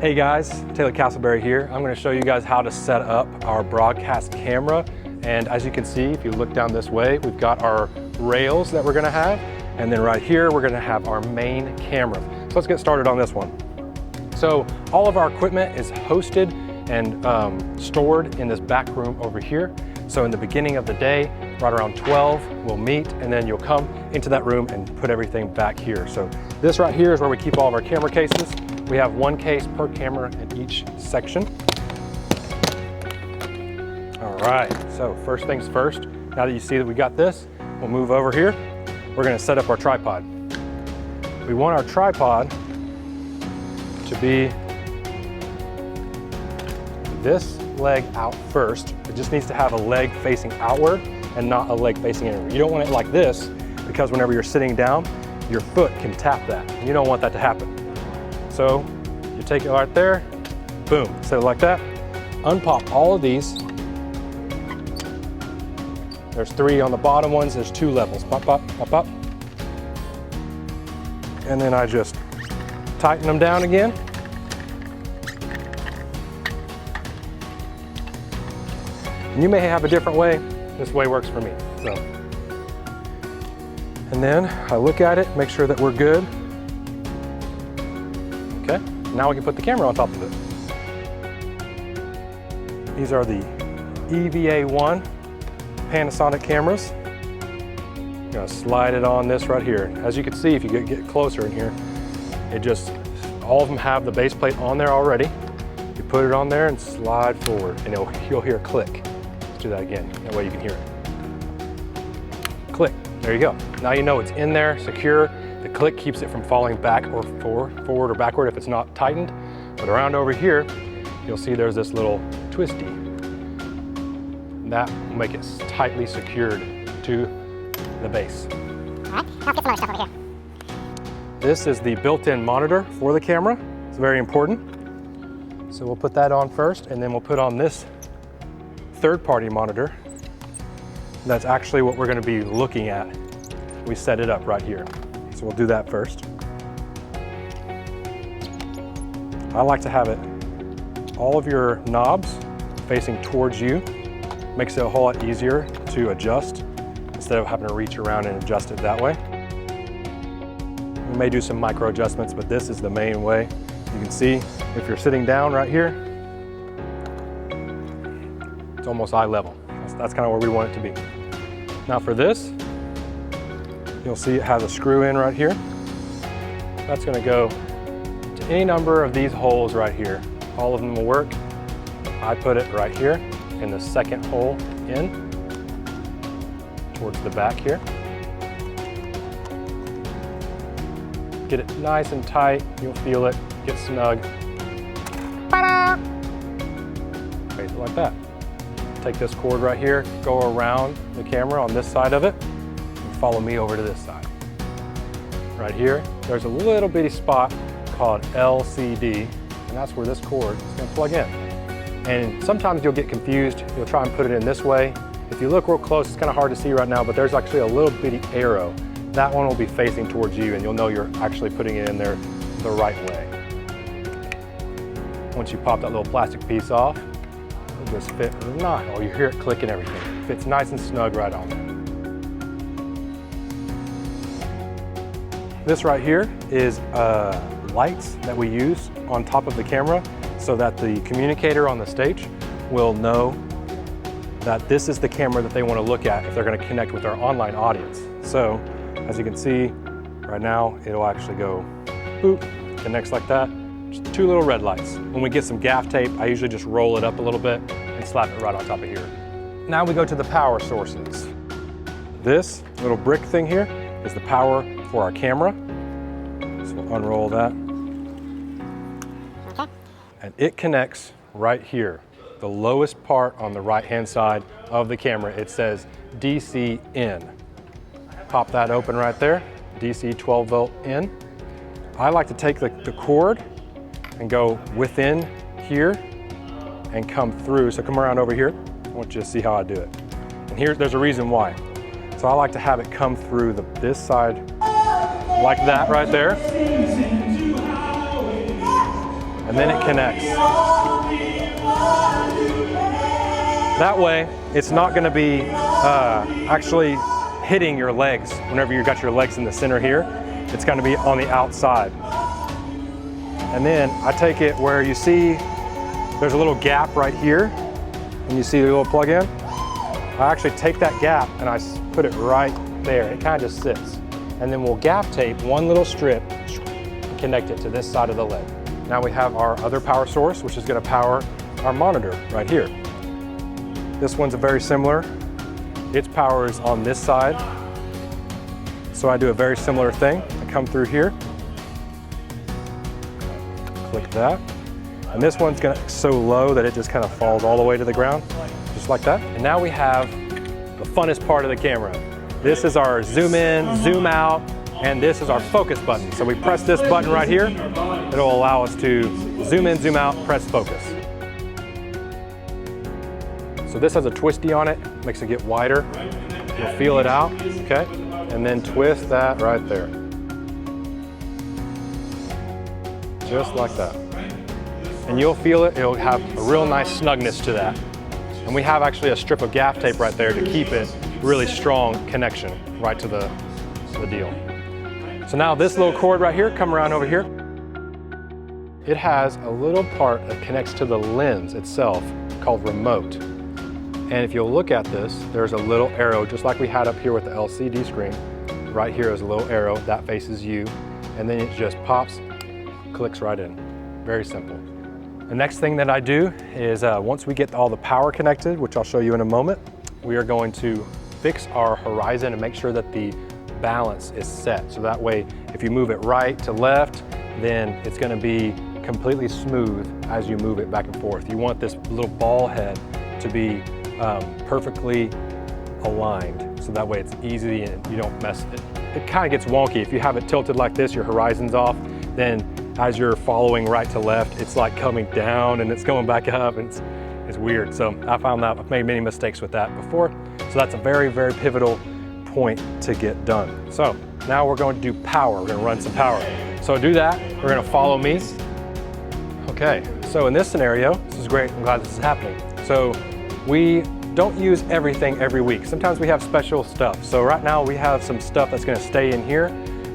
Hey guys, Taylor Castleberry here. I'm going to show you guys how to set up our broadcast camera. And as you can see, if you look down this way, we've got our rails that we're going to have. And then right here, we're going to have our main camera. So let's get started on this one. So all of our equipment is hosted and stored in this back room over here. So in the beginning of the day, right around 12, we'll meet, and then you'll come into that room and put everything back here. So this right here is where we keep all of our camera cases. We have one case per camera in each section. All right, so first things first, now that you see that we got this, we'll move over here. We're gonna set up our tripod. We want our tripod to be this leg out first. It just needs to have a leg facing outward and not a leg facing inward. You don't want it like this because whenever you're sitting down, your foot can tap that. You don't want that to happen. So you take it right there, boom, set it like that. Unpop all of these. There's 3 on the bottom ones, there's 2 levels, pop, pop, pop, pop. And then I just tighten them down again. And you may have a different way. This way works for me. So, and then I look at it, make sure that we're good. Okay, now we can put the camera on top of it. These are the EVA1 Panasonic cameras. I'm gonna slide it on this right here. As you can see, if you get closer in here, it just, all of them have the base plate on there already. You put it on there and slide forward, and you'll hear a click. Let's do that again, that way you can hear it. Click, there you go. Now you know it's in there, secure. The click keeps it from falling back or forward or backward if it's not tightened. But around over here, you'll see there's this little twisty. And that will make it tightly secured to the base. All right, now let's get some other stuff over here. This is the built-in monitor for the camera. It's very important. So we'll put that on first, and then we'll put on this third-party monitor. That's actually what we're going to be looking at. We set it up right here. So we'll do that first. I like to have it, all of your knobs facing towards you. Makes it a whole lot easier to adjust instead of having to reach around and adjust it that way. We may do some micro adjustments, but this is the main way. You can see if you're sitting down right here, it's almost eye level. That's kind of where we want it to be. Now for this, you'll see it has a screw in right here. That's going to go to any number of these holes right here. All of them will work. I put it right here in the second hole in towards the back here. Get it nice and tight. You'll feel it. Get snug. Raise it like that. Take this cord right here, go around the camera on this side of it, and follow me over to this side. Right here, there's a little bitty spot called LCD, and that's where this cord is going to plug in. And sometimes you'll get confused. You'll try and put it in this way. If you look real close, it's kind of hard to see right now, but there's actually a little bitty arrow. That one will be facing towards you, and you'll know you're actually putting it in there the right way. Once you pop that little plastic piece off, it'll just fit or not. Oh, you hear it click and everything. It fits nice and snug right on there. This right here is lights that we use on top of the camera so that the communicator on the stage will know that this is the camera that they want to look at if they're going to connect with our online audience. So as you can see right now, it'll actually go boop, connects like that. Just 2 little red lights. When we get some gaff tape, I usually just roll it up a little bit and slap it right on top of here. Now we go to the power sources. This little brick thing here is the power for our camera. So we'll unroll that. Okay. And it connects right here. The lowest part on the right-hand side of the camera, it says DC in. Pop that open right there, DC 12 volt in. I like to take the cord and go within here and come through. So come around over here. I want you to see how I do it. And there's a reason why. So I like to have it come through this side like that right there. and then it connects. That way, it's not gonna be actually hitting your legs whenever you've got your legs in the center here. It's gonna be on the outside. And then I take it where you see there's a little gap right here, and you see the little plug-in. I actually take that gap and I put it right there. It kind of just sits. And then we'll gap tape one little strip and connect it to this side of the leg. Now we have our other power source, which is gonna power our monitor right here. This one's very similar. Its power is on this side. So I do a very similar thing. I come through here, click that. And this one's so low that it just kind of falls all the way to the ground, just like that. And now we have the funnest part of the camera. This is our zoom in, zoom out, and this is our focus button. So we press this button right here. It'll allow us to zoom in, zoom out, press focus. So this has a twisty on it, makes it get wider. You'll feel it out, okay? And then twist that right there. Just like that. And you'll feel it, it'll have a real nice snugness to that. And we have actually a strip of gaff tape right there to keep it really strong connection right to the deal. So now this little cord right here, come around over here. It has a little part that connects to the lens itself called remote. And if you'll look at this, there's a little arrow, just like we had up here with the LCD screen. Right here is a little arrow, that faces you, and then it just pops, clicks right in. Very simple. The next thing that I do is once we get all the power connected, which I'll show you in a moment, we are going to fix our horizon and make sure that the balance is set. So that way, if you move it right to left, then it's gonna be completely smooth as you move it back and forth. You want this little ball head to be perfectly aligned, so that way it's easy and you don't mess it. It kind of gets wonky. If you have it tilted like this, your horizon's off, then as you're following right to left, it's like coming down and it's going back up, and it's weird. So I found that I've made many mistakes with that before. So that's a very, very pivotal point to get done. So now we're going to do power. We're going to run some power. So to do that, we're going to follow me. Okay, so in this scenario, this is great. I'm glad this is happening. So we don't use everything every week. Sometimes we have special stuff. So right now we have some stuff that's going to stay in here,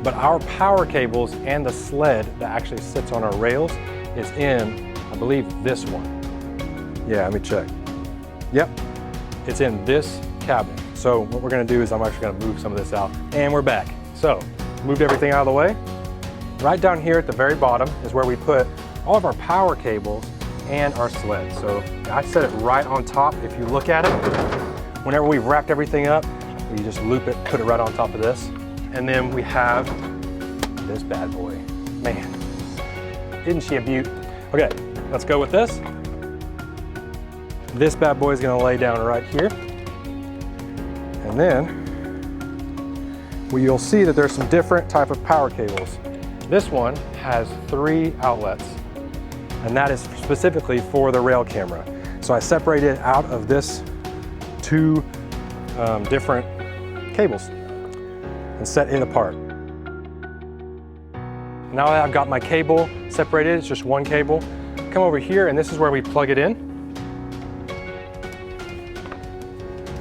but our power cables and the sled that actually sits on our rails is in, I believe, this one. Yeah, let me check. Yep, it's in this cabinet. So what we're gonna do is I'm actually gonna move some of this out, and we're back. So, moved everything out of the way. Right down here at the very bottom is where we put all of our power cables and our sled. So I set it right on top. If you look at it, whenever we've wrapped everything up, we just loop it, put it right on top of this. And then we have this bad boy. Man, isn't she a beaut? Okay, let's go with this. This bad boy is gonna lay down right here. And then you'll see that there's some different type of power cables. This one has 3 outlets, and that is specifically for the rail camera. So I separated out of this 2 different cables and set it apart. Now that I've got my cable separated, it's just one cable. Come over here, and this is where we plug it in.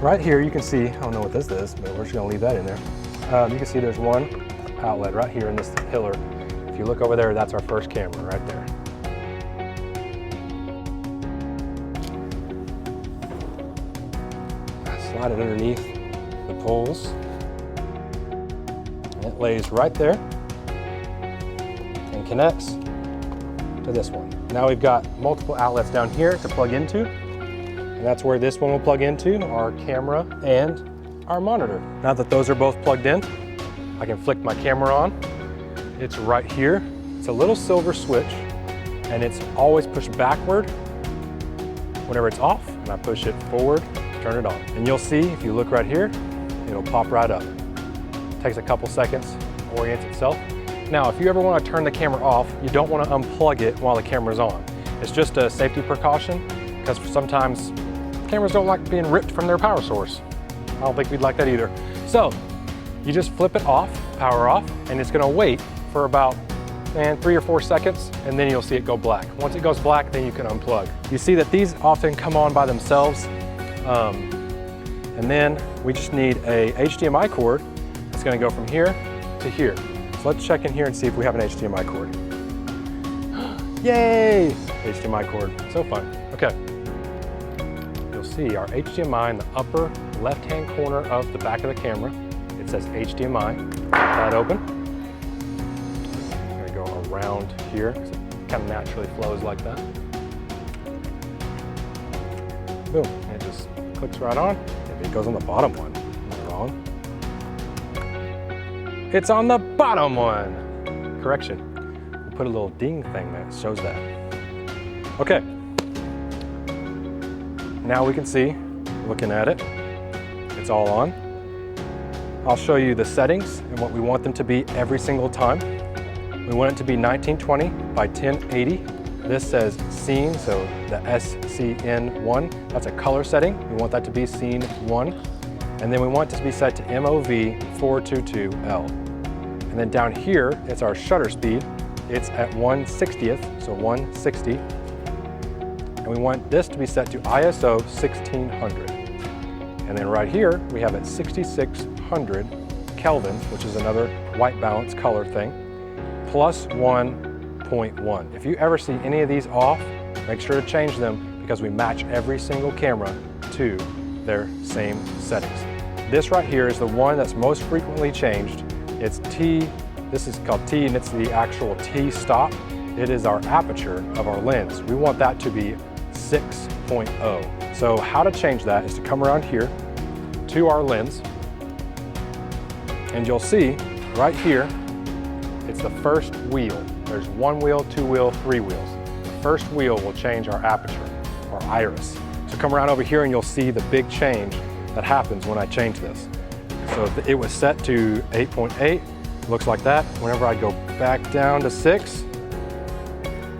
Right here, you can see, I don't know what this is, but we're just gonna leave that in there. You can see there's one outlet right here in this pillar. If you look over there, that's our first camera right there. Slide it underneath the poles. And it lays right there and connects to this one. Now we've got multiple outlets down here to plug into. And that's where this one will plug into, our camera and our monitor. Now that those are both plugged in, I can flick my camera on. It's right here. It's a little silver switch, and it's always pushed backward whenever it's off, and I push it forward to turn it on. And you'll see, if you look right here, it'll pop right up. It takes a couple seconds, orients itself. Now, if you ever want to turn the camera off, you don't want to unplug it while the camera's on. It's just a safety precaution, because sometimes cameras don't like being ripped from their power source. I don't think we'd like that either. So you just flip it off, power off, and it's gonna wait for about and 3 or 4 seconds, and then you'll see it go black. Once it goes black, then you can unplug. You see that these often come on by themselves, and then we just need a HDMI cord. It's gonna go from here to here. So let's check in here and see if we have an HDMI cord. Yay! HDMI cord, so fun. Okay. You'll see our HDMI in the upper left-hand corner of the back of the camera. It says HDMI. Pop that open. I'm gonna go around here because it kind of naturally flows like that. Boom, and it just clicks right on. Maybe it goes on the bottom one. Am I wrong? It's on the bottom one. Correction. We'll put a little ding thing that shows that. Okay. Now we can see, looking at it, it's all on. I'll show you the settings and what we want them to be every single time. We want it to be 1920 by 1080. This says scene, so the SCN1, that's a color setting. We want that to be scene 1. And then we want it to be set to MOV 422L. And then down here, it's our shutter speed. It's at 1/60th, so 160. And we want this to be set to ISO 1600. And then right here, we have it 6600 Kelvin, which is another white balance color thing, plus 1.1. If you ever see any of these off, make sure to change them because we match every single camera to their same settings. This right here is the one that's most frequently changed. It's T, this is called T, and it's the actual T stop. It is our aperture of our lens. We want that to be 6.0. So how to change that is to come around here to our lens, and you'll see right here, it's the first wheel. There's 1 wheel, 2 wheel, 3 wheels. The first wheel will change our aperture, or iris. So come around over here and you'll see the big change that happens when I change this. So it was set to 8.8, looks like that. Whenever I go back down to 6,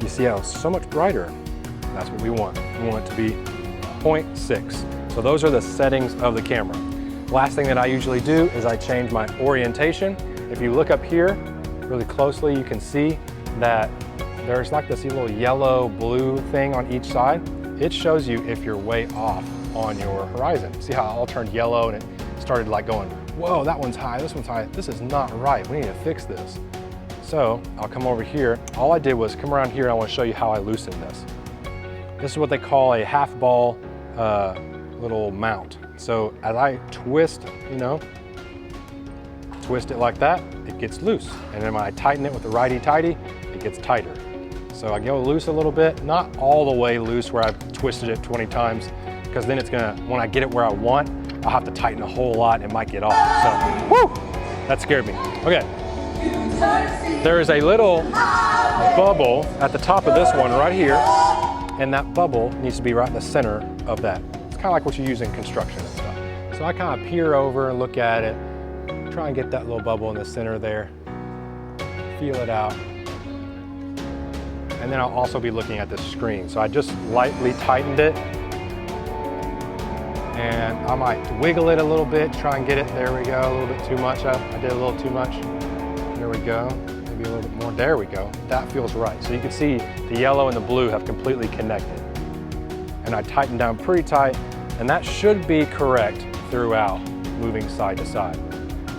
you see how it's so much brighter. That's what we want. We want it to be 0.6. So those are the settings of the camera. Last thing that I usually do is I change my orientation. If you look up here really closely, you can see that there's like this little yellow blue thing on each side. It shows you if you're way off on your horizon. See how it all turned yellow and it started like going, whoa, that one's high, this one's high. This is not right, we need to fix this. So I'll come over here. All I did was come around here and I want to show you how I loosen this. This is what they call a half ball little mount. So as I twist, twist it like that, it gets loose. And then when I tighten it with the righty-tighty, it gets tighter. So I go loose a little bit, not all the way loose where I've twisted it 20 times, because then it's gonna, when I get it where I want, I'll have to tighten a whole lot and it might get off. So, whoo, that scared me. Okay, there is a little bubble at the top of this one right here, and that bubble needs to be right in the center of that. It's kind of like what you use in construction and stuff. So I kind of peer over and look at it, try and get that little bubble in the center there, feel it out. And then I'll also be looking at this screen. So I just lightly tightened it, and I might wiggle it a little bit, try and get it, there we go, a little bit too much. I did a little too much. There we go, maybe a little bit more, there we go. That feels right. So you can see the yellow and the blue have completely connected. And I tightened down pretty tight, and that should be correct throughout, moving side to side.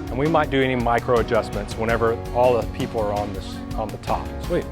And we might do any micro adjustments whenever all the people are on the top. Sweet.